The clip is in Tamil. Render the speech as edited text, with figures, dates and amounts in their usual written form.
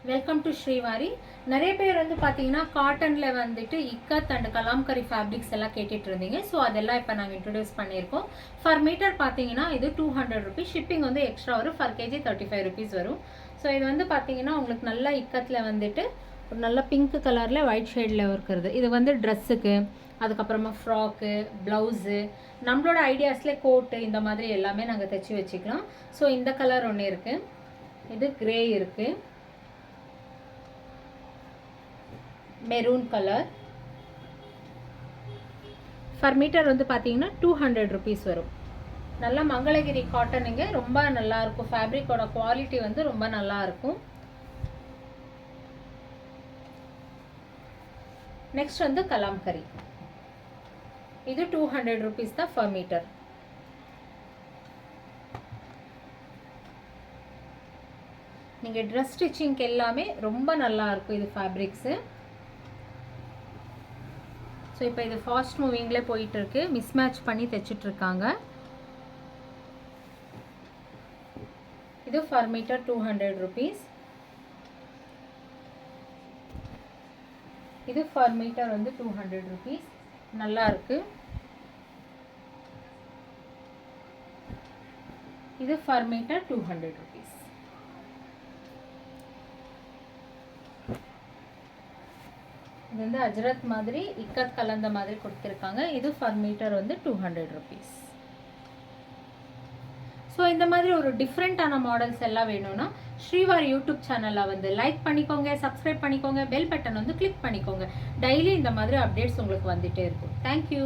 Welcome to Srivari. நிறைய பேர் வந்து பார்த்தீங்கன்னா காட்டனில் வந்துட்டு இக்கத் அண்ட் கலாம்கரி ஃபேப்ரிக்ஸ் எல்லாம் கேட்டுட்டு இருந்தீங்க. ஸோ அதெல்லாம் இப்போ நாங்கள் இன்ட்ரடியூஸ் பண்ணியிருக்கோம். ஃபர் மீட்டர் பார்த்தீங்கன்னா இது 200 ருபீஸ். ஷிப்பிங் வந்து எக்ஸ்ட்ரா வரும். ஃபர் கேஜி 35 ருபீஸ் வரும். ஸோ இது வந்து பார்த்தீங்கன்னா உங்களுக்கு நல்ல இக்கத்தில் வந்துட்டு ஒரு நல்ல பிங்க் கலரில் ஒயிட் ஷேடில் இருக்கிறது. இது வந்து ட்ரெஸ்ஸுக்கு, அதுக்கப்புறமா ஃப்ராக்கு, ப்ளவுஸு, நம்மளோட ஐடியாஸில் கோட்டு இந்த மாதிரி எல்லாமே நாங்கள் தைச்சி வச்சுக்கலாம். ஸோ இந்த கலர் ஒன்று இருக்குது, இது கிரே இருக்குது, மெரூன் கலர். ஃபர் மீட்டர் வந்து பார்த்தீங்கன்னா 200 ருபீஸ் வரும். நல்லா மங்களகிரி காட்டனுங்க, ரொம்ப நல்லாயிருக்கும். ஃபேப்ரிக்கோட குவாலிட்டி வந்து ரொம்ப நல்லாயிருக்கும். நெக்ஸ்ட் வந்து கலாம்கரி, இது 200 ருபீஸ் தான் ஃபர் மீட்டர். நீங்கள் ட்ரெஸ் ஸ்டிச்சிங்க்கு எல்லாமே ரொம்ப நல்லாயிருக்கும் இது ஃபேப்ரிக்ஸு. ஸோ இப்போ இது ஃபாஸ்ட் மூவிங்கில் போயிட்டுருக்கு, மிஸ்மேட்ச் பண்ணி தைச்சிட்ருக்காங்க. இது ஃபர் மீட்டர் 200 ருபீஸ். இது ஃபர் மீட்டர் வந்து 200 ருபீஸ். நல்லா இருக்கு. இது ஃபர் மீட்டர் 200 ருபீஸ். இது வந்து அஜ்ரத் மாதிரி இக்கத் கலந்த மாதிரி கொடுத்துருக்காங்க. இது ஃபர் மீட்டர் வந்து 200 ருபீஸ். ஸோ இந்த மாதிரி ஒரு டிஃப்ரெண்ட்டான மாடல்ஸ் எல்லாம் வேணும்னா ஸ்ரீவாரி யூடியூப் சேனலில் வந்து லைக் பண்ணிக்கோங்க, சப்ஸ்கிரைப் பண்ணிக்கோங்க, பெல் பட்டன் வந்து கிளிக் பண்ணிக்கோங்க. டெய்லி இந்த மாதிரி அப்டேட்ஸ் உங்களுக்கு வந்துகிட்டே இருக்கும். தேங்க்யூ.